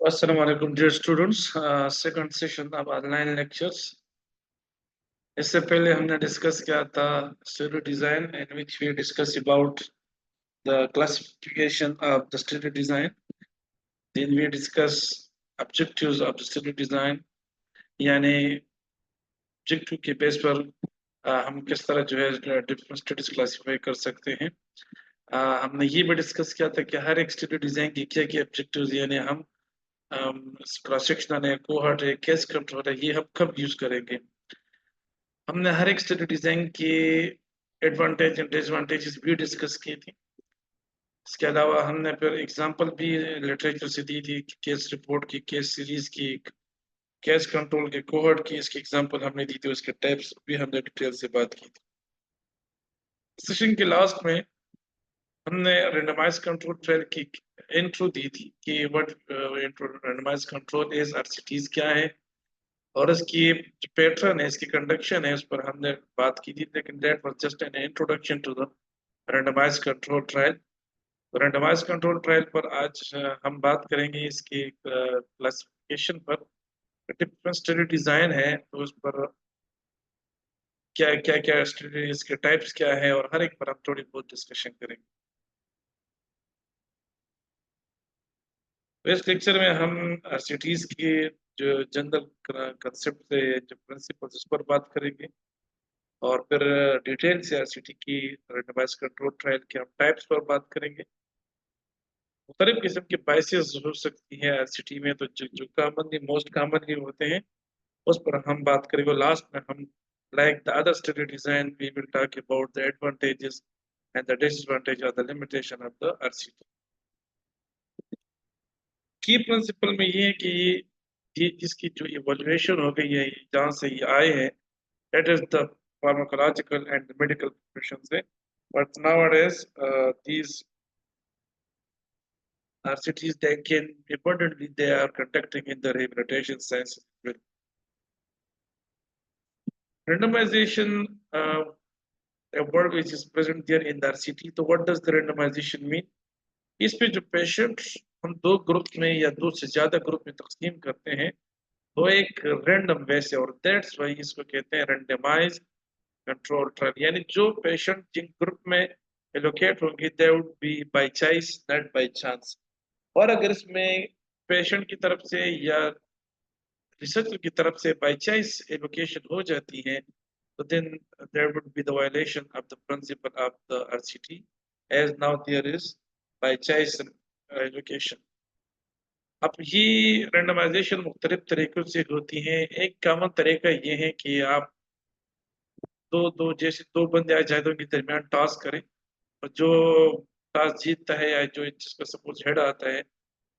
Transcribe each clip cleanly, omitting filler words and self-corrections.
Assalamu alaikum dear students. Second session of online lectures. इससे पहले हमने डिस्कस किया था studio design in which we discussed about the classification of the studio design. Then we discuss objectives of the studio design. यानी objective के base पर हम किस तरह जो है different studies classify कर सकते हैं. हमने ये भी डिस्कस किया था कि हर एक स्टूडियो डिजाइन की क्या क्या objectives यानी हम क्रॉस सेक्शनल है, कोहॉर्ट है, केस कंट्रोल है, ये हम कब यूज करेंगे. हमने हर एक स्टडी डिजाइन की एडवांटेज एंड डिसएडवांटेजेस भी डिस्कस की थी. इसके अलावा हमने फिर एग्जांपल भी लिटरेचर से दी थी, केस रिपोर्ट की, केस सीरीज की, केस कंट्रोल के, कोहॉर्ट की इसकी एग्जांपल हमने दी थी, उसके टाइप्स भी हमने डिटेल से बात की थी. सेशन के लास्ट में हमने रैंडमाइज्ड कंट्रोल ट्रायल की इंट्रो दी थी कि what randomized control is, RCTs क्या है और इसकी जो पैटर्न है, इसकी कंडक्शन है, उस पर हमने बात की थी. लेकिन that was just an introduction to the randomized control trial. तो रैंडमाइज्ड कंट्रोल ट्रायल पर आज हम बात करेंगे इसकी क्लासिफिकेशन पर. डिफरेंट स्टडी डिजाइन है तो उस पर क्या क्या क्या स्टडी, इसके टाइप्स क्या है और हर एक पर हम थोड़ी बहुत डिस्कशन करेंगे. तो इस लेक्चर में हम आरसीटीज की जो जनरल कंसेप्ट से जो प्रिंसिपल्स उस पर बात करेंगे और फिर डिटेल से आरसीटी की रैंडमाइज्ड कंट्रोल ट्रायल के हम टाइप्स पर बात करेंगे. मुख्तलिफ किस्म की बाइसेस हो सकती है आरसीटी में, तो जो कॉमनली मोस्ट कॉमनली होते हैं उस पर हम बात करेंगे. लास्ट में हम like the other study design we will talk about the advantages and the disadvantage और the limitation of the RCT. की प्रिंसिपल में ये है कि ये इसकी जो इवोल्यूशन हो गई है जहाँ से ये आए हैं, that is the pharmacological and medical professions. But nowadays, these RCTs they can abundantly they are conducting in the rehabilitation sciences. Randomization, a word which is present there in the RCT. So what does the randomization mean? इस पे जो patients हम दो group में या दो से ज्यादा ग्रुप में तकसीम करते हैं वो एक रैंडम वे से, और दैट्स वाई इसको कहते हैं रैंडमाइज कंट्रोल ट्रायल. यानी जो पेशेंट जिन ग्रुप में एलोकेट होंगे they would be by choice not by chance. और अगर इसमें पेशेंट की तरफ से या रिसर्चर की तरफ से बाय चॉइस एलोकेशन हो जाती है तो then there would be the violation of the principle of the RCT as now there is by choice allocation. अब ये रैंडमाइजेशन मुख्तलिफ तरीकों से होती है. एक कॉमन तरीका ये है कि आप दो दो जैसे दो बंदे आ जाए तो उनके दरमियान टास्क करें और जो टास्क जीतता है या जो जिसका सपोज हेड आता है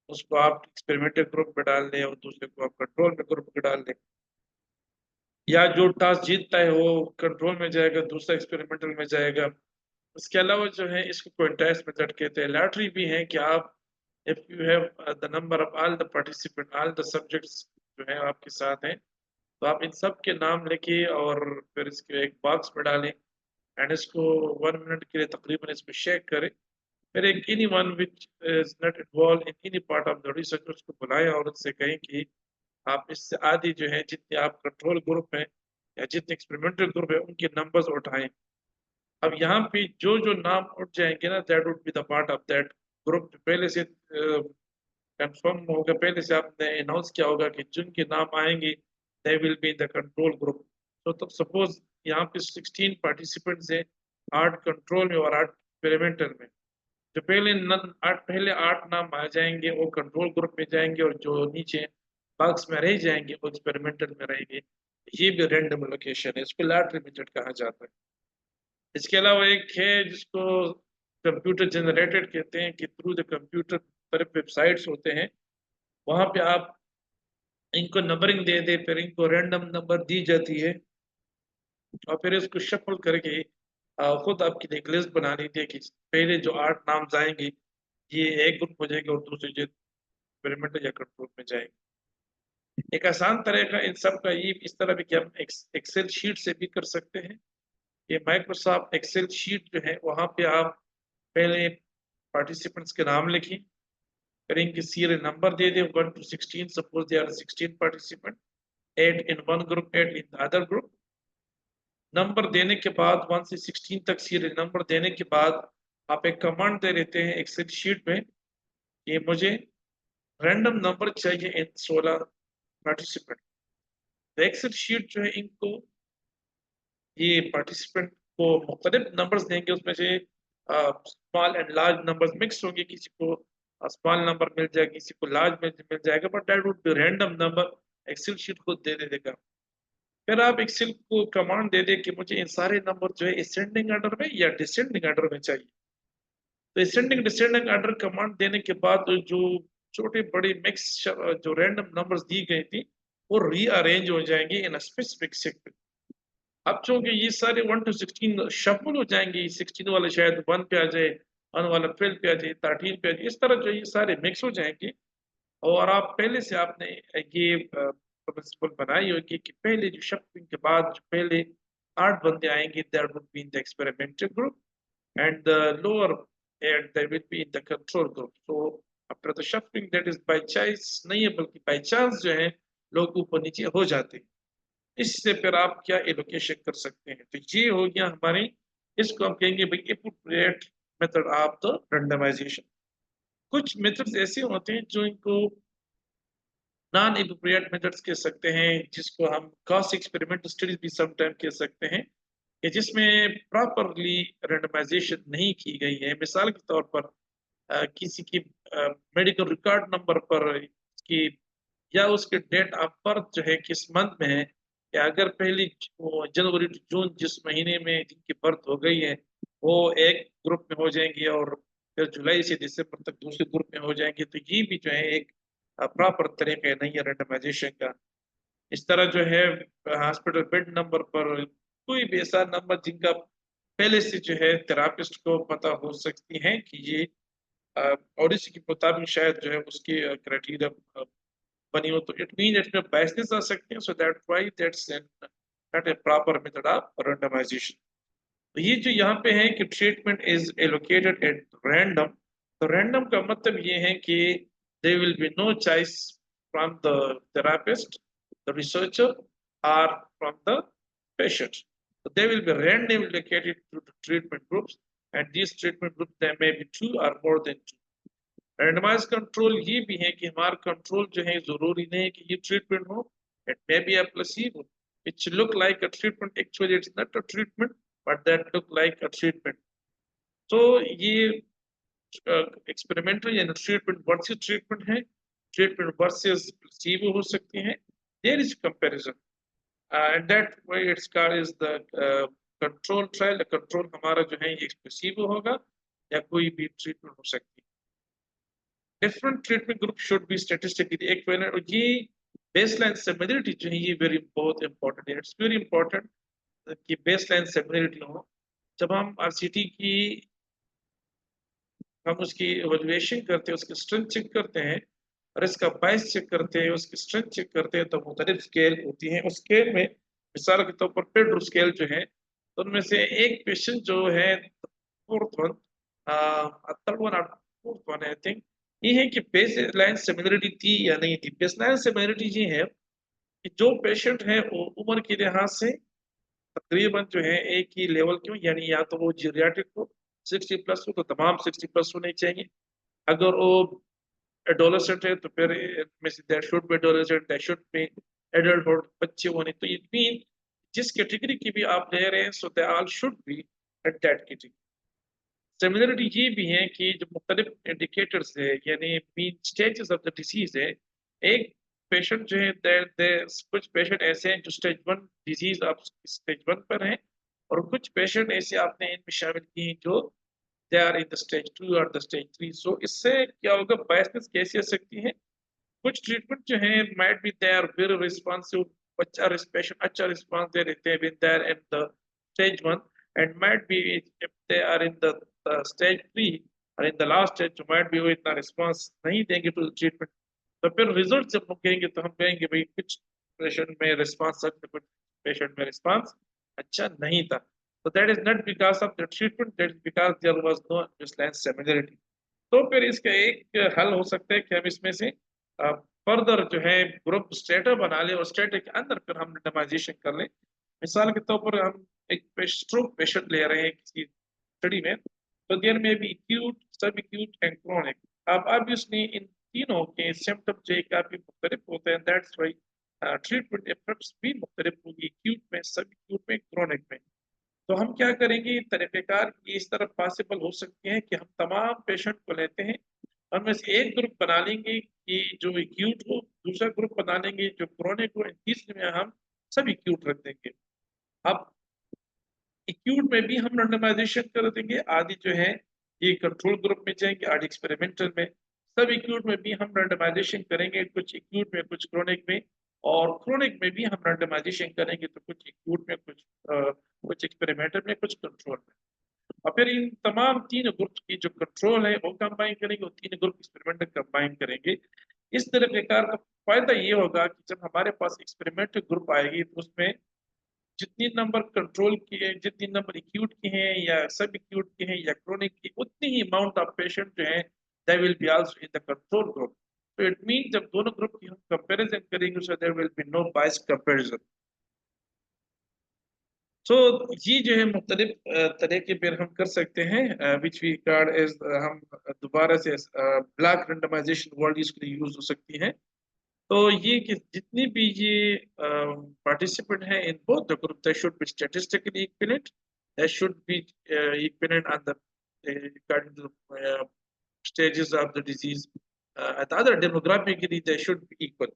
उसको आप एक्सपेरिमेंटल ग्रुप में डाल दें और दूसरे को आप कंट्रोल में ग्रुप में डाल दें. या जो टास्क जीतता है वो कंट्रोल में जाएगा, दूसरा एक्सपेरिमेंटल में जाएगा. इसके अलावा जो है इसको क्विंटाइल्स मेथड कहते हैं. लॉटरी भी है कि आप if you have the number of all the participant all the subjects जो है आपके साथ हैं तो आप इन सब के नाम लेके और फिर इसके एक बॉक्स में डालें एंड इसको 1 मिनट के लिए तकरीबन इसमें शेक करें. फिर एक any one which is not involve in any part of the research उसको बुलाएं और उससे कहें कि आप इससे आदि जो है जितने आप कंट्रोल ग्रुप में या जितने एक्सपेरिमेंटल ग्रुप है उनके नंबर्स उठाएं. अब यहाँ पे जो जो नाम उठ जाएंगे ना that would be the part of that group. पहले से कंफर्म होगा, पहले से आपने अनाउंस किया होगा कि जिनके नाम आएंगे दे will be in the control group. तो सपोज यहाँ पे 16 पार्टिसिपेंट्स हैं, 8 कंट्रोल में और 8 एक्सपेरिमेंटल में. जो पहले 8 नाम आ जाएंगे वो कंट्रोल ग्रुप में जाएंगे और जो नीचे बॉक्स में रह जाएंगे वो एक्सपेरिमेंटल में रहेंगे. ये भी रैंडम लोकेशन है, इसको लॉटरी मेथड कहा जाता है. इसके अलावा एक है जिसको कंप्यूटर जनरेटेड कहते हैं कि थ्रू द कंप्यूटर पर वेबसाइट्स होते हैं वहां पे आप इनको नंबरिंग दे दे, फिर इनको रैंडम नंबर दी जाती है और फिर इसको शफल करके खुद आपकी एक लिस्ट बना ली थी कि पहले जो 8 नाम आएंगे ये एक ग्रुप हो जाएंगे और दूसरे जो एक्सपेरिमेंटल या कंट्रोल में जाएंगे. एक आसान तरह का इन सब का ये इस तरह भी कि हम एक्सेल शीट से भी कर सकते हैं. ये माइक्रोसॉफ्ट एक्सेल शीट जो है वहां पे आप पहले पार्टिसिपेंट्स के नाम लिखें करेंगे सीरियल नंबर दे दे 1 to 16, suppose they are 16 participant, 8 in one group, 8 in the other group। नंबर देने के बाद 1 से 16 तक सीरियल नंबर देने के बाद आप एक कमांड दे देते हैं एक्सेल शीट में कि मुझे रैंडम नंबर चाहिए इन 16 पार्टिसिपेंट। तो एक्सेल शीट जो है इनको ये पार्टिसिपेंट को मुख्तलिफ नंबर्स देंगे, उसमें से small and large numbers mix होंगे, किसी को स्मॉल नंबर मिल जाएगा, किसी को लार्ज मिल जाएगा, but that would be random number, excel sheet को दे देगा। फिर आप एक्सेल को कमांड दे दे कि मुझे इन सारे नंबर जो है असेंडिंग ऑर्डर में या डिसेंडिंग ऑर्डर में चाहिए। तो असेंडिंग डिसेंडिंग ऑर्डर कमांड देने के बाद जो छोटे बड़े मिक्स जो रैंडम नंबर्स दी गई थी वो रीअरेंज हो जाएंगे इन स्पेसिफिक सेक्टर। अब चूंकि ये सारे 1 to 16 शफल हो जाएंगे, 16 वाले शायद 1 पे आ जाए, 1 वाला 12 पे आ जाए, 13 पे आ जाए, इस तरह जो ये सारे मिक्स हो जाएंगे। और आप पहले से आपने ये प्रिंसिपल बनाई होगी कि पहले जो शफलिंग के बाद जो पहले 8 बंदे आएंगे that would be in the experimental group and the lower and they will be in the control group. So after the shuffling that is by choice नहीं है, बल्कि बाय चांस जो है लोग ऊपर नीचे हो जाते हैं। इससे फिर आप क्या एलोकेशन कर सकते हैं। तो ये हो गया हमारे, इसको हम कहेंगे भाई appropriate method of the randomization. कुछ मेथड्स ऐसे होते हैं जो इनको नॉन एप्रोप्रिएट मेथड्स कह सकते हैं, जिसको हम क्रॉस एक्सपेरिमेंट स्टडीज भी समटाइम कह सकते हैं, कि जिसमें प्रॉपरली रैंडमाइजेशन नहीं की गई है। मिसाल के तौर पर किसी की मेडिकल रिकॉर्ड नंबर पर की या उसके डेट ऑफ बर्थ जो है किस मंथ में है, या अगर पहली जनवरी टू जून जिस महीने में जिनकी बर्थ हो गई है वो एक ग्रुप में हो जाएंगे और फिर जुलाई से दिसंबर तक दूसरे ग्रुप में हो जाएंगे। तो ये भी जो है एक प्रॉपर तरीका नहीं है रैंडमाइजेशन का। इस तरह जो है हॉस्पिटल बेड नंबर पर कोई भी ऐसा नंबर जिनका पहले से जो है थेरापिस्ट को पता हो सकती है कि ये और इसी के मुताबिक शायद जो है उसकी क्राइटेरिया बनी हो, तो इट मीन इसमें बायसेस आ सकते हैं। So that why that's not a proper method of randomization. तो ये जो यहाँ पे है कि treatment is allocated at random, तो रैंडम का मतलब ये है कि there will be no choice from the therapist, the researcher और from the patient. So they will be randomly allocated to the treatment groups, and these treatment groups there may be 2 or more than 2। Randomise control ये भी है कि हमारा control जो है जरूरी नहीं है कि ये ट्रीटमेंट हो, it may be a placebo, it look like a treatment, actually it's not a treatment but that look like a treatment. तो ये एक्सपेरिमेंटल यानी ट्रीटमेंट वर्सेस ट्रीटमेंट है, ट्रीटमेंट वर्सेस प्लेसिबो हो सकती है। There is comparison and that way it's called is the control trial. Control हमारा जो है ये प्लेसिबो होगा या कोई भी ट्रीटमेंट हो सकती है। Different treatment group should be statistically equivalent. और ये बेसलाइन सिमिलरिटी जो है ये वेरी बहुत इंपॉर्टेंट है। इट्स वेरी इंपॉर्टेंट कि बेसलाइन सिमिलरिटी हो। जब हम आरसीटी की हम उसकी इवैल्यूएशन करते हैं, उसकी स्ट्रेंथ चेक करते हैं और इसका बायस चेक करते हैं, उसकी स्ट्रेंथ चेक करते हैं, तो मुख्तलिफ स्केल होती हैं। उस स्केल में मिसाल के तौर पर पेड्रो स्केल जो है, तो उनमें से एक पेशेंट जो है फोर्थ वन, थर्ड वन और फोर्थ वन आई थिंक, ये है कि बेस लाइन सिमिलरिटी थी या नहीं थी। बेस लाइन सिमिलरिटी ये है कि जो पेशेंट है वो उम्र के लिहाज से तकरीबन जो है एक ही लेवल के हो, यानी या तो वो जीरियाट्रिक हो 60 प्लस हो तो तमाम 60 प्लस होने चाहिए। अगर वो एडोलेसेंट है तो फिर there should be adolescent, there should be adulthood, बच्चे होने। तो इट मीन जिस कैटेगरी की भी आप ले रहे हैं so they all should be at that category. Similarity ये भी है कि जो मुख्तलिफ इंडिकेटर्स है यानी mean stages of the disease है। एक पेशेंट जो है कुछ पेशेंट ऐसे हैं जो स्टेज 1 डिजीज आप स्टेज 1 पर हैं, और कुछ पेशेंट ऐसे आपने इनमें शामिल किए हैं जो they are in the stage 2 और द स्टेज 3। सो इससे क्या होगा, बायसनेस कैसी आ सकती है। कुछ ट्रीटमेंट जो है might be they are very responsive, patient अच्छा रिस्पॉन्स दे देते हैं with their in the stage 1, and might be if they are in the stage 3 or in the last stage तो might be वो इतना रिस्पांस नहीं देंगे टू ट्रीटमेंट। तो फिर रिजल्ट जब हम कहेंगे तो हम कहेंगे भाई कुछ पेशेंट में रिस्पांस अच्छा, कुछ पेशेंट में रिस्पांस अच्छा नहीं था। So that is not because of the treatment, that is because there was no baseline similarity। तो फिर इसका एक हल हो सकता है कि हम इसमें से फर्दर जो है ग्रुप स्टेटा बना ले और स्टेटा के अंदर फिर हम रेंडमाइजेशन कर लें। मिसाल के तौर पर हम एक स्ट्रोक पेशेंट ले रहे हैं किसी स्टडी में, तो देयर में भी एक्यूट, सब एक्यूट एंड क्रोनिक। अब ऑब्वियसली इन तीनों के सिम्टम जो है काफी मुख्तलिफ होते हैं, दैट्स व्हाई ट्रीटमेंट एफर्ट्स भी मुख्तलिफ होगी, एक्यूट में, सब एक्यूट में, क्रोनिक में। तो हम क्या करेंगे, तरीक़ेकार ये इस तरह पॉसिबल हो सकते हैं कि हम तमाम पेशेंट को लेते हैं, उनमें से एक ग्रुप बना लेंगे कि जो एक्यूट हो, दूसरा ग्रुप बना लेंगे जो क्रोनिक हो, तीसरे में हम सब एक्यूट रख देंगे। अब एक्यूट में भी हम रैंडमाइजेशन कर देंगे, आदि जो है ये कंट्रोल ग्रुप में जाएंगे, आदि एक्सपेरिमेंटल में। सब एक्यूट में भी हम रैंडमाइजेशन करेंगे, कुछ एक्यूट में, कुछ क्रोनिक में, और क्रोनिक में भी हम रैंडमाइजेशन करेंगे, तो कुछ एक्यूट में, कुछ एक्सपेरिमेंटल में, कुछ कंट्रोल में। और फिर इन तमाम तीन ग्रुप की जो कंट्रोल है वो कंबाइन करेंगे और तीन ग्रुप एक्सपेरिमेंटल कंबाइन करेंगे। इस तरह बेकार का फायदा ये होगा कि जब हमारे पास एक्सपेरिमेंटल ग्रुप आएगी तो उसमें जितनी नंबर कंट्रोल की है, जितनी नंबर एक्यूट की हैं या सब एक्यूट की हैं या क्रोनिक की, उतनी ही अमाउंट ऑफ पेशेंट जो है they will be also in the control group. तो इट मीन जब दोनों ग्रुप की हम कंपैरिजन करेंगे so there will be no bias comparison. तो ये जो है मुख्तलिफ तरीके फिर हम कर सकते हैं विच वी कार्ड एज हम दोबारा से ब्लॉक रेंडमाइजेशन वर्ड इसके लिए यूज हो सकती है। तो ये कि जितनी भी ये पार्टिसिपेंट हैं in both the group they should be statistically equivalent, they should be equivalent on the according to the stages of the disease, and other demographically they should be equal.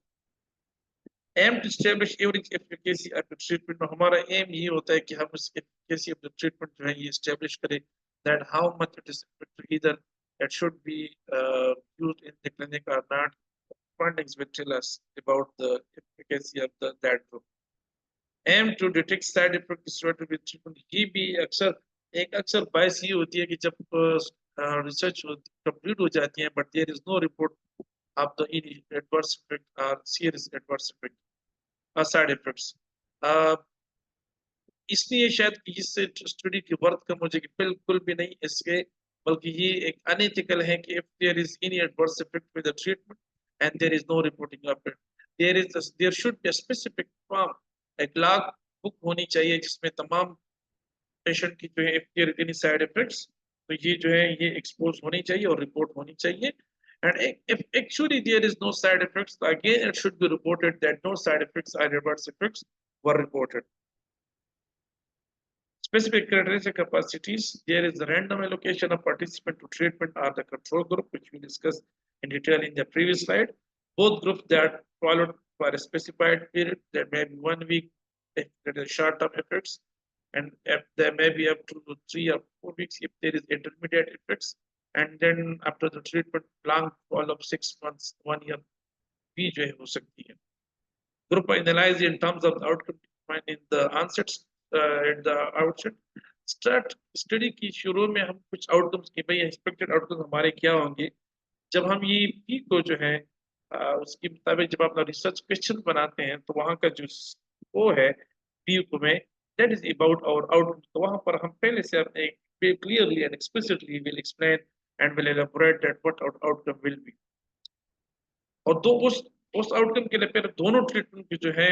Aim to establish average efficacy of the treatment में हमारा aim ये होता है कि हम इस efficacy of the treatment जो है ये establish करें, that how much it is either it should be used in the clinic or not. Findings will tell us about the efficacy of that group. Aim to detect side effects associated with treatment, ये भी अक्सर एक अक्सर बायस ये होती है कि जब रिसर्च कंप्लीट हो जाती है but there is no report of the adverse effect or serious adverse effect or side effects. इसलिए शायद इस स्टडी की वर्थ कम हो जाएगी, बिल्कुल भी नहीं इसके, बल्कि ये एक अनएथिकल है कि if there is any adverse effect with the treatment and there is no reporting of it, there should be a specific form, एक log book होनी चाहिए जिसमें तमाम पेशेंट की जो है if there is any side effects तो ये जो है ये एक्सपोज होनी चाहिए और रिपोर्ट होनी चाहिए। And if actually there is no side effects, again it should be reported that no side effects or adverse effects were reported. Specific criteria capacities, there is a random allocation of participant to treatment or the control group, which we discussed in detail in the previous slide. Both groups that followed for a specified period, there may be 1 week if there is short-term effects, and if there may be up to 3 or 4 weeks if there is intermediate effects, and then after the treatment long follow-up 6 months 1 year भी जो है हो सकती है। Group analyze in terms of the outcome defined in the onset at the outset. Start study की शुरू में हम कुछ आउटकम्स की भाई एक्सपेक्टेड आउटकम्स हमारे क्या होंगे, जब हम ये पी को जो है उसके मुताबिक जब अपना रिसर्च क्वेश्चन बनाते हैं तो वहाँ का जो वो है पी को में that is about our outcome, तो वहाँ पर हम पहले से अपने clearly and explicitly will explain and will elaborate that what outcome will be. और दो उस आउटकम के लिए फिर दोनों ट्रीटमेंट की जो है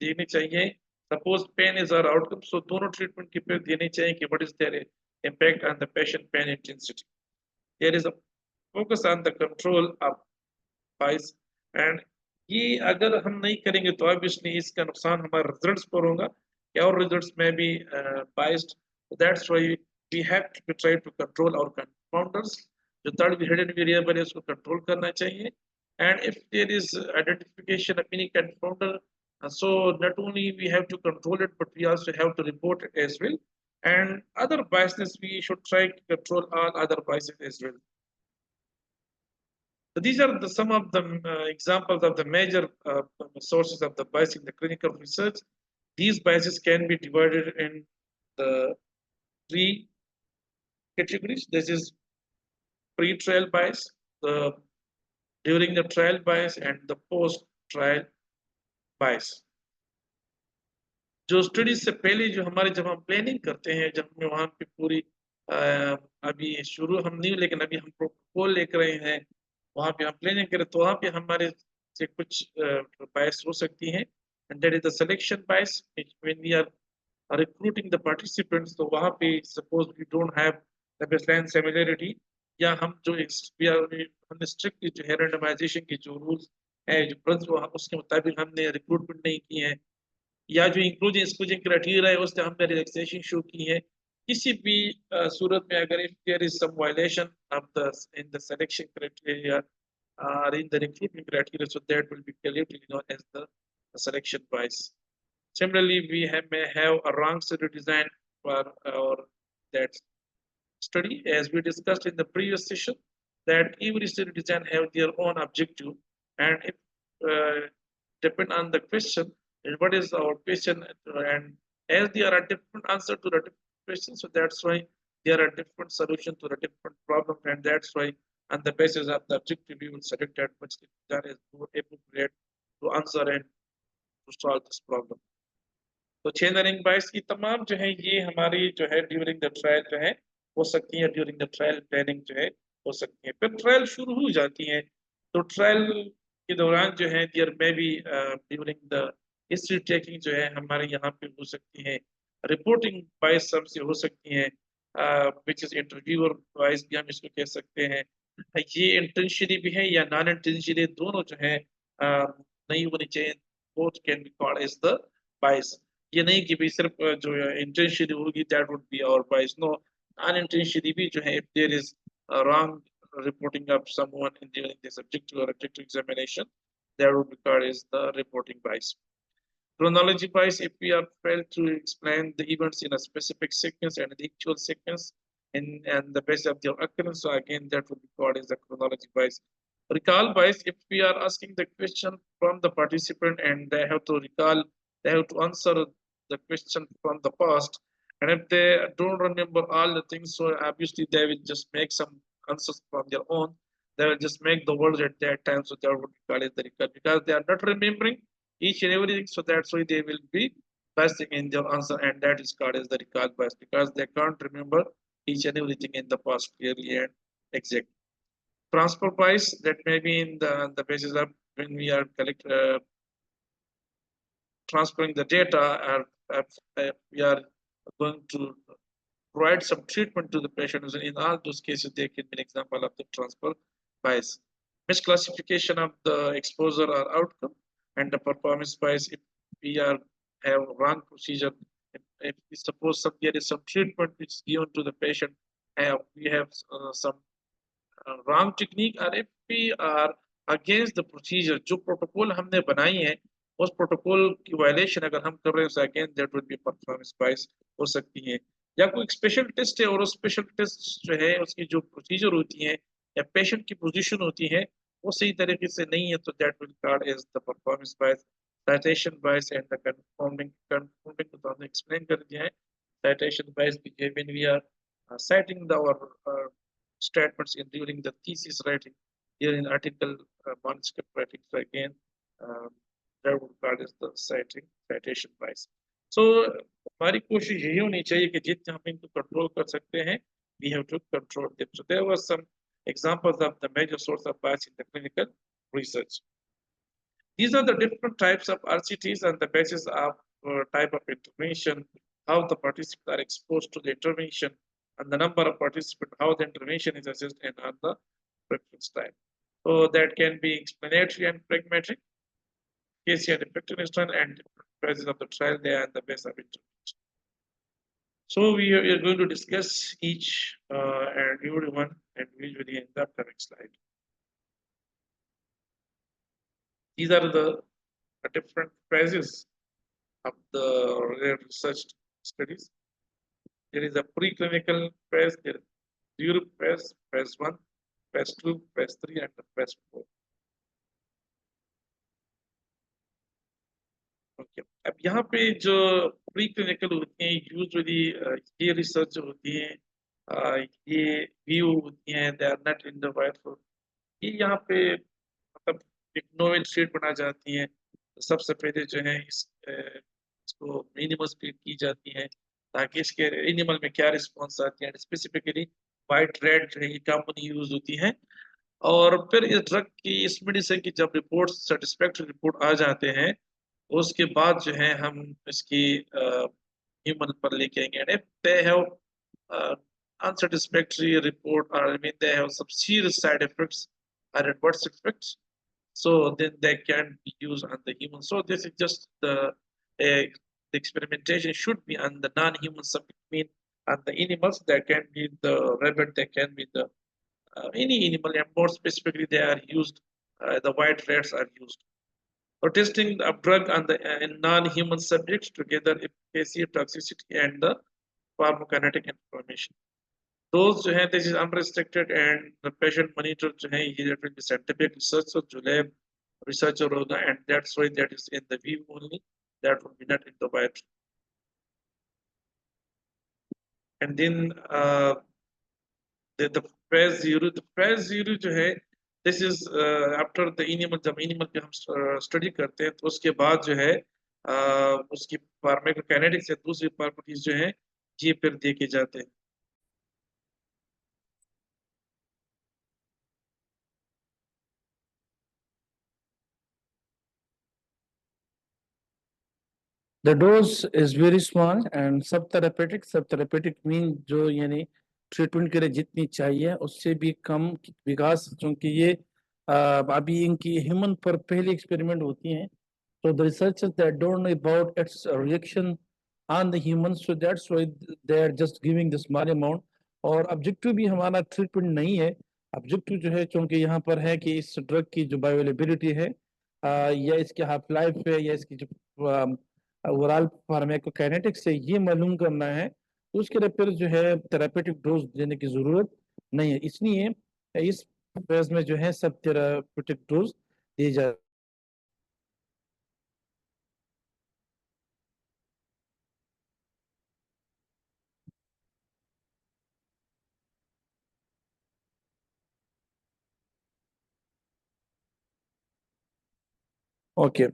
देनी चाहिए। Suppose pain is our outcome, so दोनों ट्रीटमेंट की फिर देनी चाहिए कि what is their impact on the patient pain intensity, there is a focus on the control of bias. And ये अगर हम नहीं करेंगे तो ऑब्वियसली इसका नुकसान हमारे रिजल्ट्स पर होगा कि और रिजल्ट्स में भी biased, that's why we have to try to control our confounders, जो थर्ड हिडन वेरिएबल है उसको कंट्रोल करना चाहिए। And if there is identification of any confounder, so not only we have to control it, but we also have to report it as well. And other biases, we should try to control all other biases as well. So these are some of the examples of the major sources of the bias in the clinical research. These biases can be divided in the 3 categories. This is pre-trial bias, the during the trial bias, and the post-trial bias. जो study से पहले जो हमारे जब हम planning करते हैं, जब हमें वहां पे पूरी अभी शुरू हम नहीं, लेकिन अभी हम प्रोटोकॉल लेकर रहे हैं, वहाँ पे हम प्लानिंग करें तो वहाँ पे हमारे से कुछ बायस हो सकती हैं, and that is the selection bias when we are recruiting the participants। तो वहाँ पे suppose we don't have the baseline similarity, या हम जो हमने स्ट्रिक्टली जो है randomization के जो रूल्स है, जो प्रिंसिपल उसके मुताबिक हमने रिक्रूटमेंट नहीं की है, या जो इंक्लूजन एक्सक्लूजन क्राइटेरिया है उससे हमने रिलैक्सेशन शो की है, किसी भी सूरत में अगर if there is some violation of the in the selection criteria or in the recruitment criteria, so that will be collectively known as the selection bias. Similarly, may have a wrong study design for our that study, as we discussed in the previous session, that every study design have their own objective, and if depend on the question, and what is our question, and as there are different answer to the different questions, so that's why there are different solution to the different problem, and that's why on the basis of the objective, we will select that which design is more appropriate to answer and to solve this problem. तो chain running बाइस की तमाम जो है ये हमारी जो है ड्यूरिंग द ट्रायल जो है हो सकती है, ड्यूरिंग द ट्रायल प्लानिंग जो है हो सकती है। फिर ट्रायल शुरू हो जाती है, तो ट्रायल के दौरान जो है देयर में भी ड्यूरिंग द हिस्ट्री टेकिंग जो है हमारे यहाँ पे हो सकती है, रिपोर्टिंग बाइस सबसे हो सकती है, विच इज इंटरव्यूअर बाइस भी हम इसको कह सकते हैं। ये इंटेंशनली भी है या नॉन इंटेंशनली, दोनों जो है नहीं होनी चाहिए, both can be called as the bias. ये नहीं कि भाई सिर्फ जो इंटेंशनली होगी that would be our bias, no, unintentionally भी जो है if there is wrong reporting of someone in during the subjective or objective examination, that would be called as the reporting bias. Chronology bias, if we are failed to explain the events in a specific sequence and the actual sequence and the basis of their occurrence, so again that would be called as the chronology bias. Recall bias, if we are asking the question from the participant and they have to recall, they have to answer the question from the past, and if they don't remember all the things, so obviously they will just make some answers from their own, they will just make the words at that time, so that would be called as the recall, because they are not remembering each and everything, so that's why they will be biasing in their answer, and that is called as the recall bias, because they can't remember each and everything in the past clearly and exactly. Transfer bias, that may be in the basis of when we are transferring the data, we are going to provide some treatment to the patient. In all those cases, they can be an example of the transfer bias. Misclassification of the exposure or outcome, and the performance bias, if we are have wrong procedure, if we suppose there is some treatment which is given to the patient, we have some wrong technique, or if we are against the procedure, जो protocol हमने बनाई है उस protocol की violation अगर हम कर रहे हैं, again that would be performance bias हो सकती है। या कोई स्पेशल टेस्ट है और उस स्पेशल टेस्ट जो है उसकी जो प्रोसीजर होती है या पेशेंट की पोजीशन होती है वो सही तरीके से नहीं है, तो that will called as the performance bias. Citation bias and the confirming को तो हमने एक्सप्लेन कर दिया है। साइटेशन बायस भी when we are citing our statements in during the thesis writing, here in article manuscript writing. So again, that would call as the citation bias. So हमारी कोशिश यही होनी चाहिए कि जितने हम इनको कंट्रोल कर सकते हैं, we have to control them. So there were some examples of the major source of bias in the clinical research. These are the different types of RCTs on the basis of type of intervention, how the participants are exposed to the intervention, and the number of participants, how the intervention is assessed, and on the preference time. So that can be explanatory and pragmatic, case and effectiveness trial, and phases of the trial, they are the base of intervention. So we are going to discuss each and every one individually in the upcoming slide. These are the different phases of the research studies. There is a preclinical phase, there is Europe phase, phase 1, phase 2, phase 3, and phase 4. Okay. अब यहाँ पे जो pre clinical होती हैं usually ये research होती है, ये व्यू होती हैं, they are not in the white, ये यहाँ पे मतलब एक नोवेल शीट बना जाती हैं। सबसे पहले जो है इसको मिनिमस की जाती है, ताकि इसके एनिमल में क्या रिस्पॉन्स आती है। स्पेसिफिकली वाइट रेड जो है ये कॉमन यूज होती है। और फिर इस ड्रग की, इस मेडिसिन की जब रिपोर्ट, सेटिस्फैक्टरी रिपोर्ट आ जाते हैं, उसके बाद जो है हम इसकी ह्यूमन पर लेके आएंगे। And if they have unsatisfactory report, or I mean they have some serious side effects or adverse effects, so then they can be used on the human. So this is just the experimentation should be on the non-human subject, mean on the animals. That can be the rabbit, that can be the any animal, and more specifically they are used, the white rats are used for testing a drug on the in non-human subjects together efficacy, toxicity, and the pharmacokinetic information. Those जो है, this is unrestricted, and the patient monitor जो है ये that will be scientific research, so जो lab researcher होगा, and that's why that is in the view only, that will be not in the white. And then the phase zero जो है, this is after the animal, जब animal पे हम study करते हैं तो उसके बाद जो है उसकी फार्माकोकाइनेटिक्स या दूसरी प्रॉपर्टीज जो है ये फिर देखे जाते हैं। The dose is very small and subtherapeutic mean जो यानी ट्रीटमेंट के लिए जितनी चाहिए उससे भी कम विकास, क्योंकि ये अभी इनकी ह्यूमन पर पहली एक्सपेरिमेंट होती हैं। So the researchers that don't know about its reaction on the humans, so that's why they are just giving the small amount। और ऑब्जेक्टिव भी हमारा ट्रीटमेंट नहीं है। ऑब्जेक्टिव जो है, क्योंकि यहाँ पर है कि इस ड्रग की जो बायोअवेलेबिलिटी है या इसकी हाफ लाइफ है या इसकी जो ओवरऑल फार्माकोकाइनेटिक्स है, ये मालूम करना है। तो उसके लिए फिर जो है थेरापेटिक डोज देने की जरूरत नहीं है, इसलिए इस फेज में जो है सब थेरापेटिक डोज दी जा। ओके,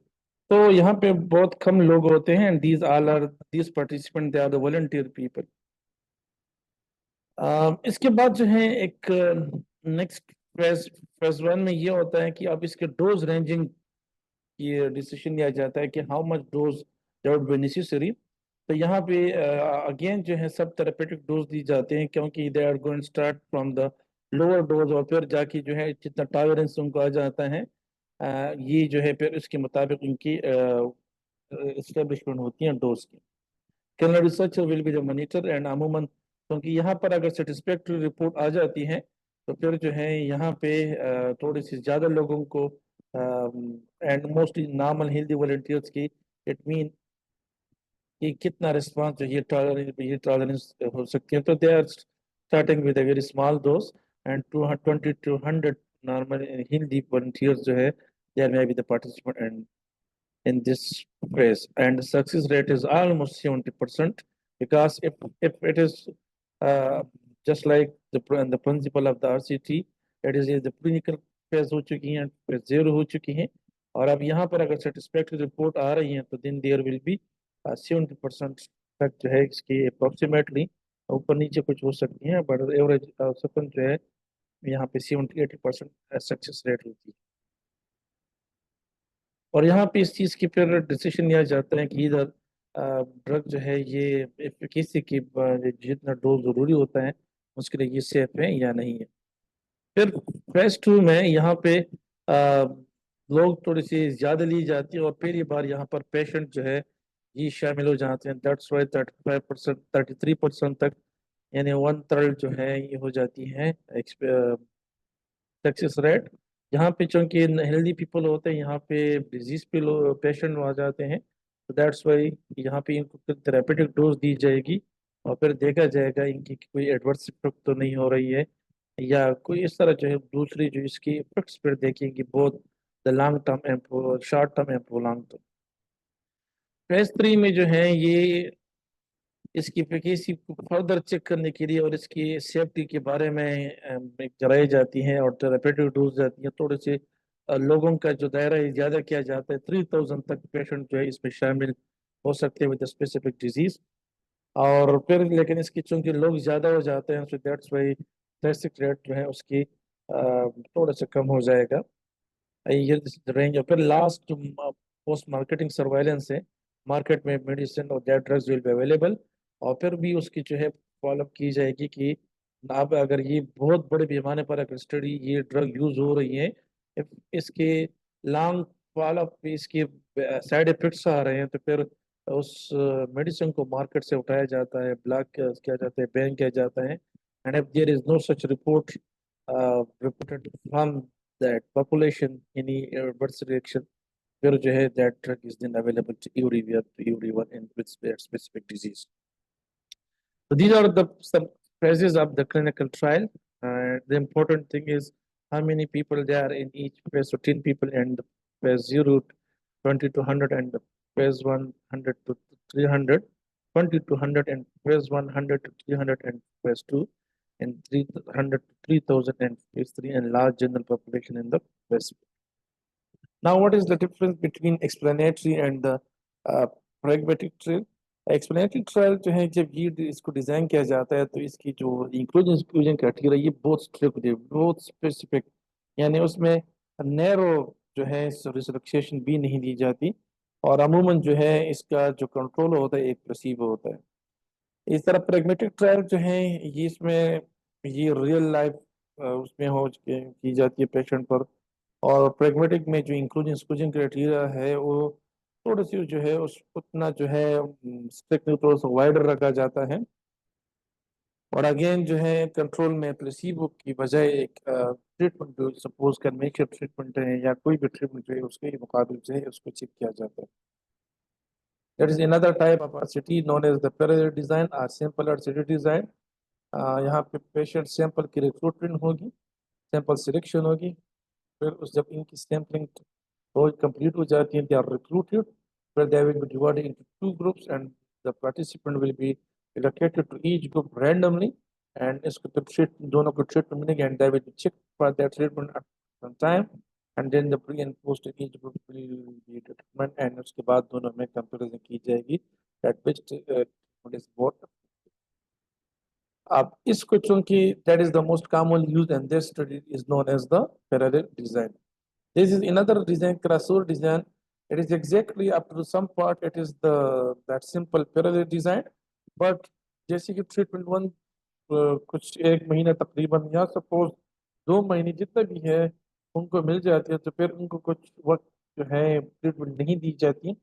तो यहाँ पे बहुत कम लोग होते हैं, and these participant they are the volunteer people. इसके बाद जो है एक नेक्स्ट फेज वन में ये होता है कि अब इसके डोज रेंजिंग की डिसीजन लिया जाता है कि how much dose that would be necessary. तो यहाँ पे अगेन जो है सब थेरेपेटिक डोज दी जाते हैं, क्योंकि they are going start from the lower dose, और फिर जाके जो है जितना टॉलरेंस उनको आ जाता है ये जो है फिर उसके मुताबिक उनकी एस्टेब्लिशमेंट होती है डोज की। Clinical researcher will be the monitor, and अमूमन क्योंकि यहाँ पर अगर सेटिस्फैक्टरी रिपोर्ट आ जाती है तो फिर जो है यहाँ पे थोड़ी सी ज़्यादा लोगों को and mostly normal healthy volunteers की इट मीन कि कितना रिस्पांस जो ये टॉलरेंस हो सकती है। तो they are starting with a very small dose, and 220 to 100 normal healthy volunteers जो है there may be the participant in this phase, and the success rate is almost 70%, because if it is uh, just like the principle of the RCT, it is the clinical phase हो चुकी हैं, phase 0 हो चुकी हैं, और अब यहाँ पर अगर satisfactory रिपोर्ट आ रही है तो then there will be 70% तक जो है इसकी अप्रोक्सीमेटली, ऊपर नीचे कुछ हो सकती है, बट एवरेज औसतन जो है यहाँ पे 70-80% सक्सेस रेट होती है। और यहाँ पे इस चीज़ की फिर डिसीजन लिया जाता है कि इधर ड्रग जो है ये एफिकेसी की जितना डोज जरूरी होता है उसके लिए ये सेफ है या नहीं है। फिर फेज 2 में यहाँ पे लोग थोड़ी सी ज़्यादा ली जाती है, और पहली बार यहाँ पर पेशेंट जो है ये शामिल हो जाते हैं। दैट्स वाई 35%, 33% तक, यानी 1/3 जो है ये हो जाती है सक्सेस रेट। यहाँ पे चूंकि हेल्दी पीपल होते हैं, यहाँ पे डिजीज पे पेशेंट आ जाते हैं, तो दैट्स वाई यहाँ पे इनको थेरेपेटिक डोज दी जाएगी, और फिर देखा जाएगा इनकी कोई एडवर्स इफेक्ट तो नहीं हो रही है, या कोई इस तरह जो है दूसरी जो इसकी इफेक्ट्स फिर देखेंगे बहुत the long term and short term and long term. Phase 3 में जो है ये इसकी एफिकेसी को फर्दर चेक करने के लिए और इसकी सेफ्टी के बारे में कराई जाती हैं, और थेरेपेटिक डोज जाती है। थोड़े से लोगों का जो दायरा है ज़्यादा किया जाता है, 3000 तक पेशेंट जो है इसमें शामिल हो सकते हैं विद स्पेसिफिक डिजीज। और फिर लेकिन इसकी चूंकि लोग ज़्यादा हो जाते हैं, so that's why basic rate जो है उसकी थोड़ा सा कम हो जाएगा। ये रेंज। और फिर लास्ट पोस्ट मार्केटिंग सर्वाइलेंस है, मार्केट में मेडिसिन और that drugs will be available. और फिर भी उसकी जो है फॉलोअप की जाएगी कि अब अगर ये बहुत बड़े पैमाने पर अगर स्टडी ये ड्रग यूज हो रही है, इसके लॉन्ग फॉलोअप पे इसके साइड इफेक्ट्स आ रहे हैं, तो फिर उस मेडिसिन को मार्केट से उठाया जाता है, ब्लॉक किया जाता है, बैन किया जाता है। And if there is no such report reported from that population any adverse reaction, फिर जो है that drug is then available to everywhere to everyone in with their specific disease. So these are the some phases of the clinical trial. The important thing is how many people there are in each phase. So 10 people in the phase 0, 20 to 100, and the phase 100 to 300, 20 to 100, and phase 100 to 300, and phase 2, and 300 to 3000, and phase 3, and large general population in the phase. Now, what is the difference between explanatory and the pragmatic trial? Explanatory trial जो है, जब ये इसको design किया जाता है तो इसकी जो इंक्लूजन एक्सक्लूजन क्राइटेरिया ये बहुत स्ट्रिक्ट है, बहुत स्पेसिफिक। यानी उसमें नैरो जो है रिलैक्सेशन भी नहीं दी जाती, और अमूमन जो है इसका जो कंट्रोल होता है एक प्लेसीबो होता है। इस तरह प्रेगमेटिक ट्रायल जो है ये इसमें ये रियल लाइफ उसमें हो की जाती है पेशेंट पर। और प्रेगमेटिक में जो इंक्लूजन एक्सक्लूजन क्राइटेरिया है वो थोड़ी सी जो है उस उतना जो है स्ट्रिक्ट थोड़ा सा वाइडर रखा जाता है। और अगेन जो है कंट्रोल में प्लेसीबो की बजाय एक ट्रीटमेंट जो सपोज कन्वेंशनल ट्रीटमेंट है या कोई भी ट्रीटमेंट जो है उसके मुकाबले से उसको चेक किया जाता है। There is another type of RCT known as the parallel design or simple RCT design. यहाँ पे पेशेंट सैंपल की रिक्रूटमेंट होगी, सैंपल सिलेक्शन होगी, फिर उस जब इनकी सैंपलिंग रोज कंप्लीट हो जाती है, they are recruited, where they will be divided into two groups and the participant will be allocated to each group randomly, and इसको फिर दोनों को ट्रीटमेंट मिलेंगे and they will be checked for their treatment at some time, and then the pre and post in each group will be determined, and उसके बाद दोनों में comparison की जाएगी that which treatment is what. अब इसको चूंकि that is the most commonly used and this study is known as the parallel design. This is another design, crossover design. It is exactly up to some part. It is the that simple parallel design, but जैसे कि treatment one कुछ एक महीना तकरीबन या suppose 2 महीने जितना भी है उनको मिल जाती है, तो फिर उनको कुछ वक्त जो है ट्रीटमेंट नहीं दी जाती।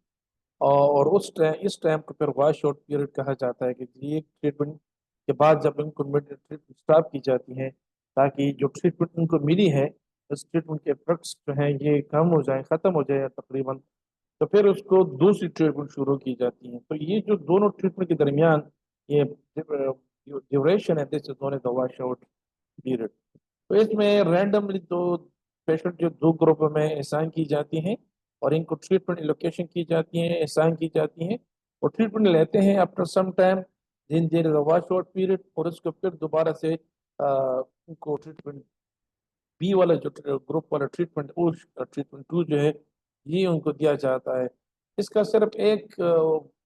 और उस टाइम इस टाइम को फिर वॉश आउट पीरियड कहा जाता है कि ये ट्रीटमेंट के बाद जब इनको ट्रीटमेंट स्टॉप की जाती है ताकि जो ट्रीटमेंट उनको मिली है उस ट्रीटमेंट के इफेक्ट्स जो हैं ये कम हो जाए, ख़त्म हो जाए तकरीबन, तो फिर उसको दूसरी ट्रीटमेंट शुरू की जाती है। तो ये जो दोनों ट्रीटमेंट के दरमियान ये ड्यूरेशन है, this is known as the wash out period. तो इसमें रैंडमली दो पेशेंट जो दो ग्रुपों में असाइन की जाती हैं और इनको ट्रीटमेंट एलोकेशन की जाती है, असाइन की जाती हैं और ट्रीटमेंट लेते हैं। आफ्टर सम टाइम दिन there is a wash out period और उसको फिर दोबारा से उनको ट्रीटमेंट बी वाला जो ग्रुप वाला ट्रीटमेंट उस ट्रीटमेंट 2 जो है ये उनको दिया जाता है। इसका सिर्फ एक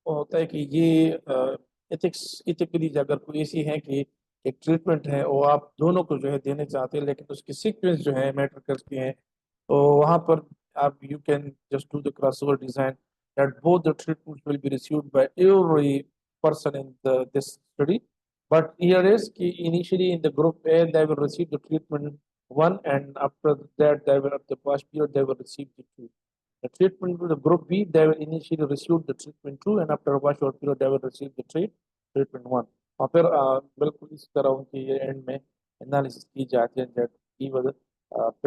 होता है कि ये एथिक्स इथिकली अगर कोई ऐसी है कि एक ट्रीटमेंट है वो आप दोनों को जो है देने चाहते हैं लेकिन उसकी सीक्वेंस जो है मैटर करती है, तो वहाँ पर आप you can just do the crossover design that both the treatments will be received by every person in this study. But here is कि initially in the group A they will receive the treatment 1 and after that they will at the past period they will receive the 2. The treatment to the group B they will initially receive the treatment 2 and after a short period they will receive the treatment 1. और फिर बिल्कुल इस तरह उनकी and में analysis की जाती है that की वजह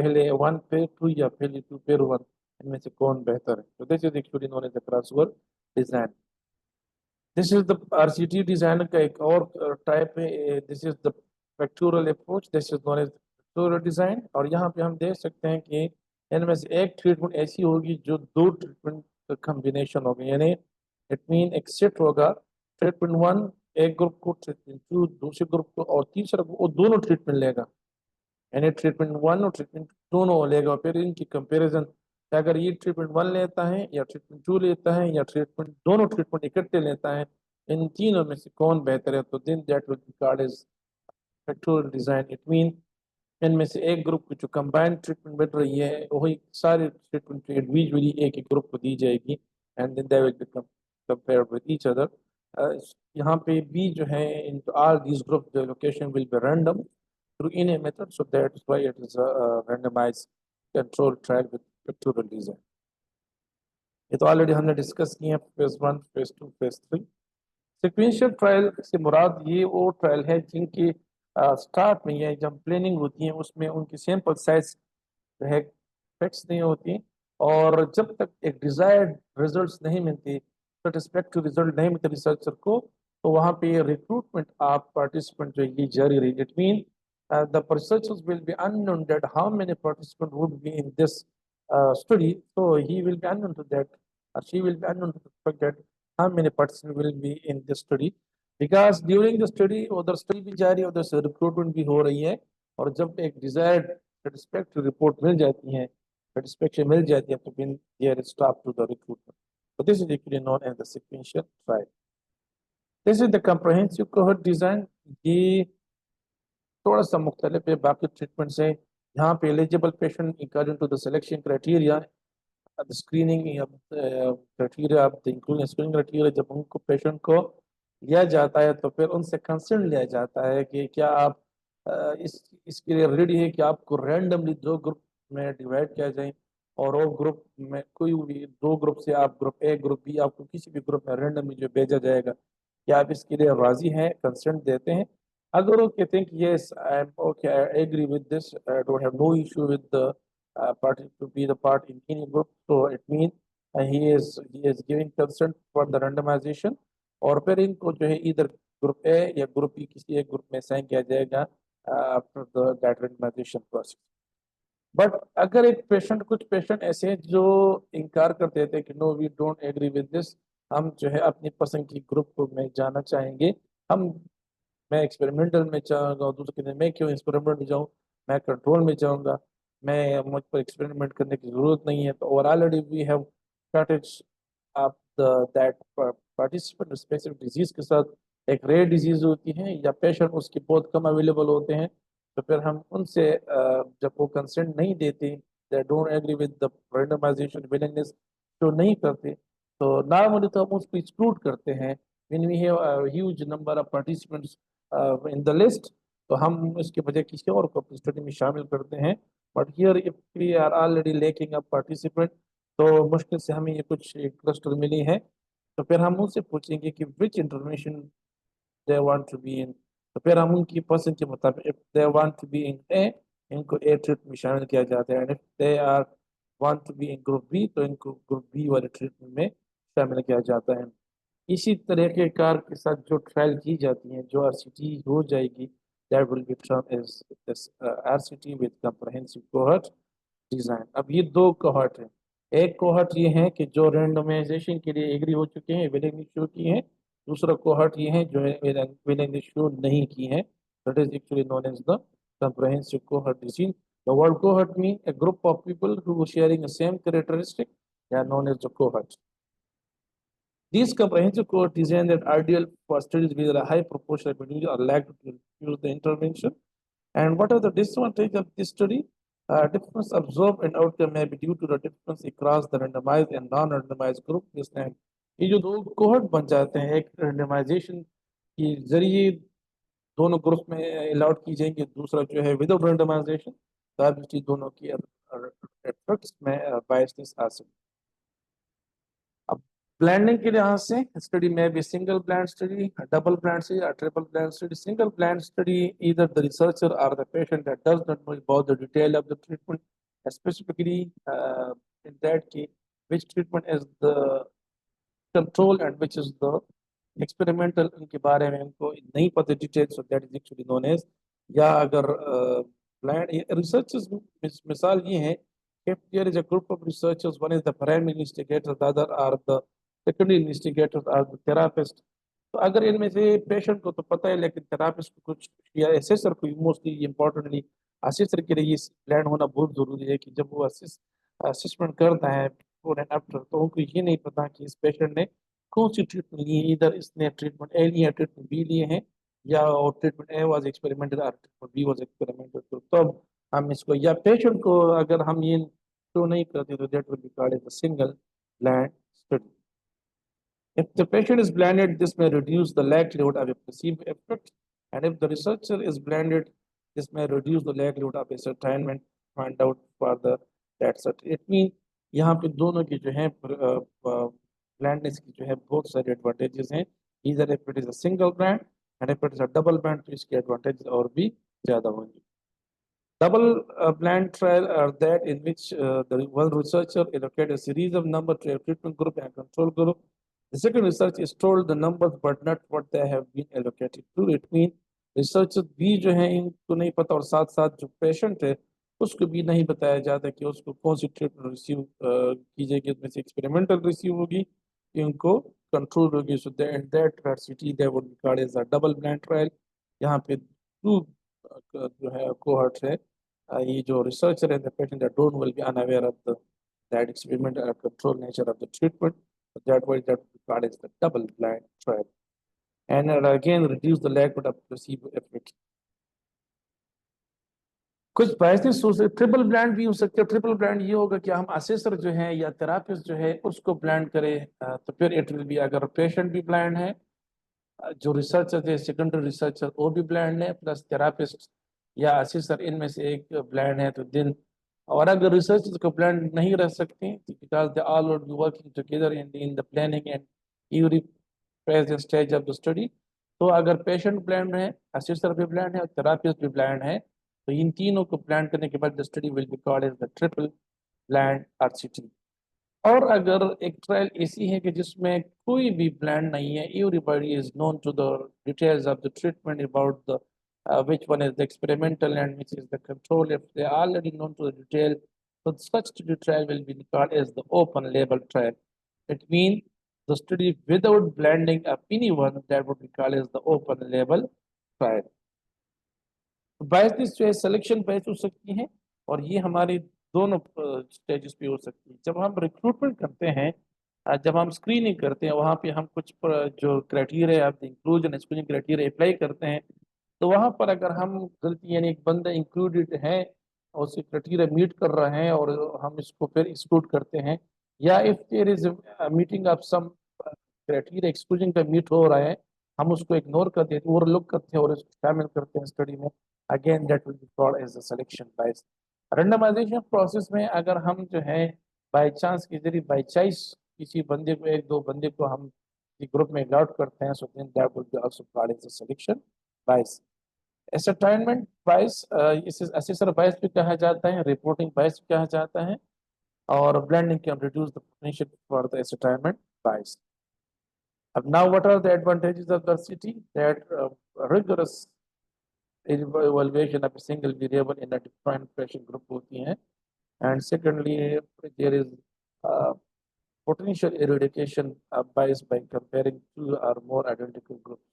पहले 1 पे 2 या पहले 2 पे 1 इनमें से कौन बेहतर है। तो this is actually known as the crossover design. This is the RCT design का एक और टाइप है, this is the factorial approach, this is known as factorial design. और यहाँ पे हम देख सकते हैं कि इनमें से एक ट्रीटमेंट ऐसी होगी जो दो ट्रीटमेंट का कॉम्बिनेशन होगा, यानी इट मीन एक सेट होगा ट्रीटमेंट 1 एक ग्रुप को, ट्रीटमेंट 2 दूसरे ग्रुप को और तीसरा वो दोनों ट्रीटमेंट लेगा, यानी ट्रीटमेंट 1 और ट्रीटमेंट दोनों लेगा। फिर इनकी कंपैरिजन अगर ये ट्रीटमेंट 1 लेता है या ट्रीटमेंट 2 लेता है या ट्रीटमेंट दोनों ट्रीटमेंट इकट्ठे लेता है इन तीनों में से कौन बेहतर है, तो then that will be called as factorial design. It mean इनमें से एक ग्रुप को जो कंबाइंड ट्रीटमेंट मिल रही है वही सारे ट्रीटमेंट इंडिविजुअली एक एक ग्रुप को दी जाएगी and then they will be compared with each other. यहाँ पे बी जो है in all these group the location will be random through in a method, so that is why it is randomized control trial with factorial design. ये तो already हमने discuss किए हैं, phase 1, phase 2, phase 3। Sequential trial से मुराद ये वो trial है जिनकी स्टार्ट में या जब प्लानिंग होती है उसमें उनकी सैंपल साइज जो है फिक्स नहीं होती, और जब तक एक डिजायर्ड रिजल्ट्स नहीं मिलती, सेटिस्फैक्टरी रिजल्ट नहीं मिलते रिसर्चर को, तो वहाँ पे रिक्रूटमेंट ऑफ पार्टिसिपेंट जो है ये जारी रही। It mean the researchers will be unknown that how many participants would be in this study, so he will be unknown to that, or she will be unknown to the fact that how many participants will be in this study, because during the study उधर study भी जारी है, उधर से recruitment भी हो रही है, और जब एक डिजायर्ड सेटिस्फैक्टरी रिपोर्ट मिल जाती है, सेटिस्फैक्शन मिल जाती है, तो फिर there is stop to the recruitment. So this is actually known as the sequential trial. This is the comprehensive cohort design। ये थोड़ा सा मुख्तलिफ है बाकी ट्रीटमेंट से। यहाँ पे eligible patient according to the selection criteria, the screening criteria, the including screening criteria, जब उनको पेशेंट को लिया जाता है तो फिर उनसे कंसर्न लिया जाता है कि क्या आप इसके लिए रेडी है कि आपको रैंडमली दो ग्रुप में डिवाइड किया जाए, और वो ग्रुप में कोई भी दो ग्रुप से आप ग्रुप ए ग्रुप बी आपको किसी भी ग्रुप में रैंडमली जो भेजा जाएगा, क्या आप इसके लिए राजी हैं, कंसर्न देते हैं? Agar okay, think yes, I'm okay, I agree with this. I don't have no issue with the party to be the part in any group. So it means he is giving consent for the randomization, और फिर इनको जो है इधर group A या group B किसी एक group में साइन किया जाएगा after the that randomization process. But अगर एक पेशेंट, कुछ पेशेंट ऐसे हैं जो इनकार कर देते हैं कि no we don't agree with this, हम जो है अपनी पसंद की ग्रुप को में जाना चाहेंगे, हम मैं एक्सपेरिमेंटल में चाहूँगा, और दूसरे कहते मैं क्यों एक्सपेरिमेंट में जाऊँ, मैं कंट्रोल में जाऊँगा, मैं मुझ पर एक्सपेरिमेंट करने की जरूरत नहीं है। तो और ऑलरेडी वी हैव स्टार्टेड आप दैट पार्टिसिपेंट स्पेसिफिक डिजीज के साथ एक रेयर डिजीज होती है या पेशेंट उसके बहुत कम अवेलेबल होते हैं, तो फिर हम उनसे जब वो कंसेंट नहीं देते, they don't agree with the randomization willingness, जो नहीं करते, तो नॉर्मली तो हम उसको एक्सक्लूड करते हैं। When we have a huge number of participants in the list, तो हम इसके बजाय किसी और को अपनी स्टडी में शामिल करते हैं। But here if we are already lacking a participant, तो मुश्किल से हमें ये कुछ एक क्लस्टर मिली है, तो फिर हम उनसे पूछेंगे कि which intervention they want to be in, तो फिर हम उनकी पसंद के मुताबिक if they want to be in A, इनको ए ट्रीटमेंट में शामिल किया जाता है, and if they are want to be in group B, तो इनको ग्रुप बी वाले ट्रीटमेंट में शामिल किया जाता है। इसी तरह के कार के साथ जो ट्रायल की जाती है, जो आरसीटी हो जाएगी, that will be term as this RCT with comprehensive cohort design. अब ये दो कोहॉर्ट हैं। एक कोहॉर्ट ये है कि जो रैंडमाइजेशन के लिए एग्री हो चुके हैं, विलिंगली शो की हैं। दूसरा कोहॉर्ट ये है जो विलिंगली शो नहीं की है, that is actually known as the comprehensive cohort disease. The word cohort means a group of people who sharing the same characteristic. They are known as the cohort. These comprehensive cohort design that ideal for studies with a high proportion of individuals are lack to use the intervention. And what are the disadvantages of this study? Difference observed and outcome may be due to the difference across the randomized and non-randomized group baseline. ये जो दो cohort बन जाते हैं, एक randomization के जरिए दोनों ग्रुप में अलाउड की जाएंगे, दूसरा जो है विदाउट रेंडमाइजेशन, तो आप इस दोनों की एफर्ट्स में बायसनेस आ सकती है। अब ब्लाइंडिंग के लिहाज से स्टडी में भी single blind study, double blind study और triple blind study. Single blind study either the researcher or the patient that does not know about the detail of the treatment, specifically in that case which treatment is the control and which is the experimental, उनके बारे में उनको नहीं पता detail, so that is actually known as, या अगर blind researchers मिसाल ये है, if there is a group of researchers, one is the primary investigator, the other are the secondary investigators or the therapist, तो अगर इनमें से पेशेंट को तो पता है लेकिन थेरापिस्ट को कुछ, या असेसर को मोस्टली इम्पोर्टेंटली असेसर के लिए ये प्लान होना बहुत जरूरी है कि जब वो असेसमेंट करता है बिफोर एंड आफ्टर, तो उनको ये नहीं पता कि इस पेशेंट ने कौन सी ट्रीटमेंट ली है, इधर इसने ट्रीटमेंट ए लिया, ट्रीटमेंट बी लिए हैं, या और ट्रीटमेंट ए वाज एक्सपेरिमेंटल और ट्रीटमेंट बी वाज एक्सपेरिमेंटल, तो तब हम इसको, या पेशेंट को अगर हम ये शो नहीं करते तो that will be called as a single blind study. If the patient is blinded, this may reduce the likelihood of a placebo effect, and if the researcher is blinded, this may reduce the likelihood of ascertainment find out for the that set. It means यहाँ पे दोनों की जो है blindness की जो है बहुत सारे advantages हैं. Either if it is a single blind and if it is a double blind, तो इसके advantages और भी ज़्यादा होंगे. Double blind trial are that in which the one researcher allocated a series of numbers to a treatment group and control group. The second research is told the numbers but not what they have been allocated to. It means researchers भी जो है इनको नहीं पता, और साथ साथ जो पेशेंट है उसको भी नहीं बताया जाता कि उसको कौन सी ट्रीटमेंट रिसीव की जाएगी, उसमें से एक्सपेरिमेंटल रिसीव होगी कि उनको कंट्रोल होगी. So that university that would be called as a double blind trial. यहाँ पे टू जो है कोहर्ट है, ये जो researcher and the patient that don't will be unaware of the that experiment or control nature of the treatment. That way that we call as the double blind trial, and again reduce the likelihood of placebo effect. कुछ biases हो सकते, triple blind भी हो सकते हैं. Triple blind ये होगा कि हम असेसर जो है या थेरापिस्ट जो है उसको ब्लाइंड करें, तो फिर इट विल बी, अगर पेशेंट भी ब्लाइंड है, जो रिसर्चर है सेकेंडरी रिसर्चर वो भी ब्लाइंड है, प्लस थेरापिस्ट या असिस्टर इनमें से एक ब्लाइंड है, तो दिन, और अगर रिसर्चर्स को ब्लाइंड नहीं रह सकते because they all would be working together in the planning and every present stage of the study. तो अगर पेशेंट ब्लाइंड है, असिस्टर भी ब्लाइंड है और थेरापिस्ट भी ब्लाइंड है, तो इन तीनों को ब्लाइंड करने के बाद the study will be called as the triple blind RCT. और अगर एक ट्रायल ऐसी है कि जिसमें कोई भी ब्लाइंड नहीं है, everybody is known to the details of the treatment about the which one is the experimental and which is the control, if they are already known to the detail, so such study trial will be called as the open label trial. It means the study without blinding of anyone, that would be called as the open label trial. बायस जो है selection बायस हो सकती है, और ये हमारे दोनों stages पे हो सकती है. जब हम रिक्रूटमेंट करते हैं, जब हम स्क्रीनिंग करते हैं, वहाँ पे हम कुछ जो criteria inclusion exclusion criteria apply करते हैं, तो वहाँ पर अगर हम गलती, यानी एक बंदा इंक्लूडेड है और उसके क्राइटेरिया मीट कर रहे हैं और हम इसको फिर एक्सक्लूड करते हैं, या if there is meeting of some criteria exclusion का मीट हो रहा है, हम उसको इग्नोर करते हैं, ओवरलुक करते हैं और इसको शामिल करते हैं स्टडी में, again that will be called as a selection bias. Randomization process में अगर हम जो है बाय चांस के जरिए बाय चॉइस किसी बंदे को, एक दो बंदे को हम ग्रुप में अलॉट करते हैं, so then that will be also called as a selection bias. Ascertainment bias, इसे असेसर बायस भी कहा जाता है, रिपोर्टिंग बायस भी कहा जाता है, और blinding can reduce the potential for the ascertainment bias. Now what are the advantages of diversity? That rigorous evaluation of a single variable in a defined patient group होती है, and secondly there is potential eradication of bias by comparing two or more identical groups.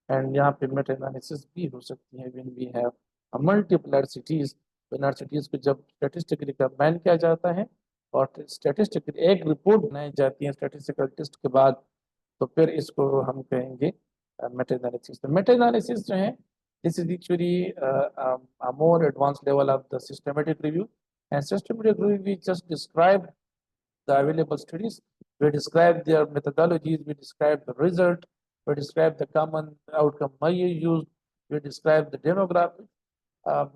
And यहाँ पे Meta analysis भी हो सकती है when we have a multiple RCTs. when RCTs को जब स्टैटिस्टिकली कंबाइन किया जाता है और स्टैटिस्टिकली एक रिपोर्ट बनाई जाती है स्टैटिस्टिकल टेस्ट के बाद, तो फिर इसको हम कहेंगे मेटा एनालिसिस. तो मेटा एनालिसिस जो है, this is actually a more advanced level of the systematic review. And systematic review, we just describe the available studies, we describe their methodologies, we describe the result, we describe the common outcome measure used, we describe the demographics,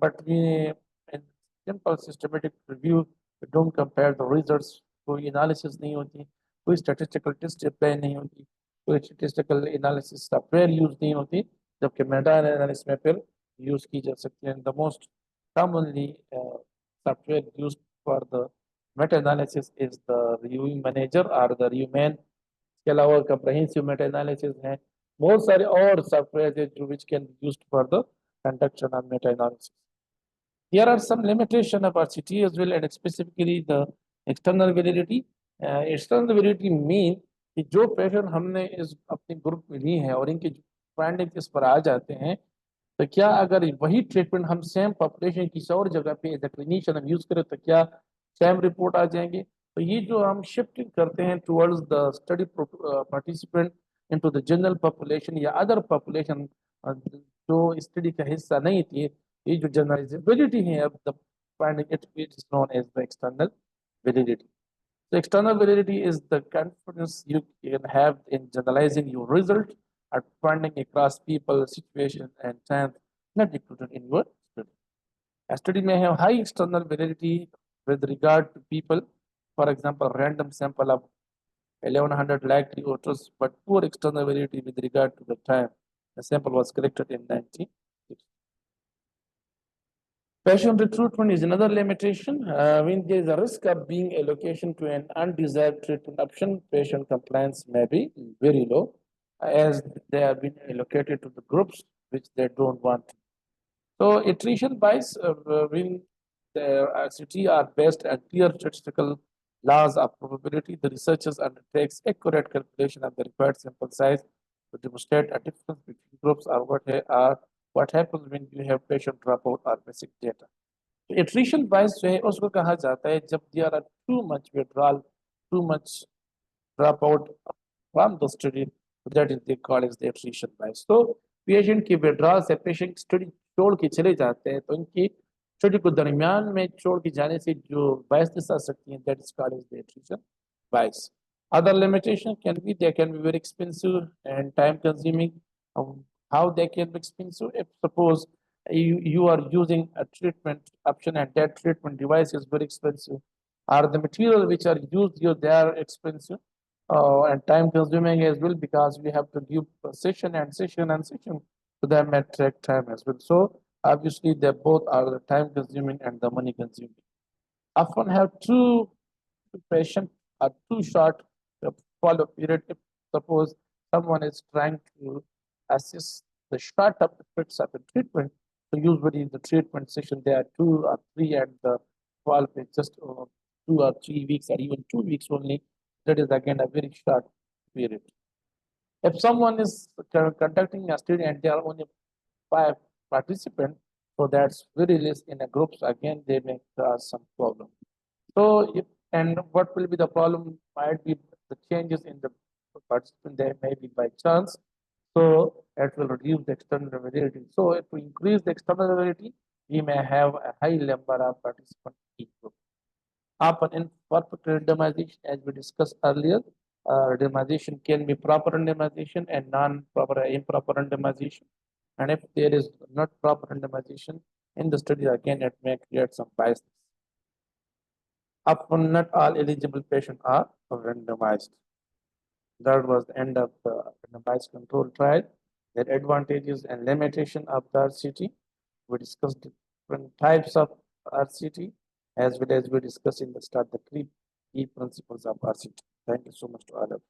but we, in simple systematic review, we don't compare the results. कोई analysis नहीं होती, कोई statistical test apply नहीं होती, कोई statistical analysis software use नहीं होती, जबकि मेटा एनालिसिस में फिर यूज की जा सकती है. The most commonly software used for the meta-analysis is the reviewing manager or the review man. इसके अलावा comprehensive meta-analysis है, बहुत सारे और सॉफ्टवेयर है जो which can be used for the conduction of meta-analysis. There are some limitation of RCT as well, and specifically the external validity. External validity mean कि जो पेशेंट हमने इस अपने ग्रुप में ली है और इनके फाइंडिंग इस पर आ जाते हैं, तो क्या अगर वही ट्रीटमेंट हम सेम पॉपुलेशन किसी और जगह पे एज अ क्लिनिशियन हम यूज करें तो क्या सेम रिपोर्ट आ जाएंगे. तो ये जो हम शिफ्टिंग करते हैं towards the study participant into the general population या अदर पॉपुलेशन जो स्टडी का हिस्सा नहीं थी, ये जो जनरलाइजेबिलिटी है अब the finding it is known as the external validity. The external validity is the confidence you can have in generalizing your result at finding across people, situations, and time not included in your study. A study may have high external validity with regard to people, for example, random sample of 1100 lakh voters, but poor external validity with regard to the time the sample was collected in 1960. Patient recruitment is another limitation. When there is a risk of being allocation to an undesired treatment option, patient compliance may be very low as they have been allocated to the groups which they don't want. So attrition bias, when the RCT are based on clear statistical laws of probability, the researchers undertakes accurate calculation of the required sample size to demonstrate a difference between groups or what happens when you have patient dropout or basic data. Attrition bias जो है उसको कहा जाता है जब there are too much withdrawal, too much dropout from the study, that is they call as the attrition bias. तो patient की withdrawal से पेशेंट स्टडी छोड़ के चले जाते हैं तो इनकी स्टडी को दरमियान में छोड़ के जाने से जो bias आ सकती हैं that is called as the attrition bias. Other limitation can be they can be very expensive and time consuming. How they can be expensive? If suppose you are using a treatment option and that treatment device is very expensive, or the material which are used here they are expensive and time consuming as well because we have to give session and session and session, so that may take time as well. So obviously they both are the time consuming and the money consuming. Often have two patient are too short follow period. If suppose someone is trying to assess the short of effects of the treatment, so usually in the treatment session there are 2 or 3 and the follow-up is just 2 or 3 weeks or even 2 weeks only. That is again a very short period. If someone is conducting a study and there are only 5 participants, so that's very less in a group. So again, they may cause some problem. So, and what will be the problem might be the changes in the participant there may be by chance. So it will reduce the external validity. So to increase the external validity, we may have a high number of participants in each group. Upon imperfect randomization, as we discussed earlier, randomization can be proper randomization and non-proper improper randomization. And if there is not proper randomization in the study, again, it may create some bias. Often not all eligible patients are randomized. That was the end of the randomized control trial. The advantages and limitation of the RCT. We discussed different types of RCT as well as we discussed in the start the three key principles of RCT. Thank you so much to all of you.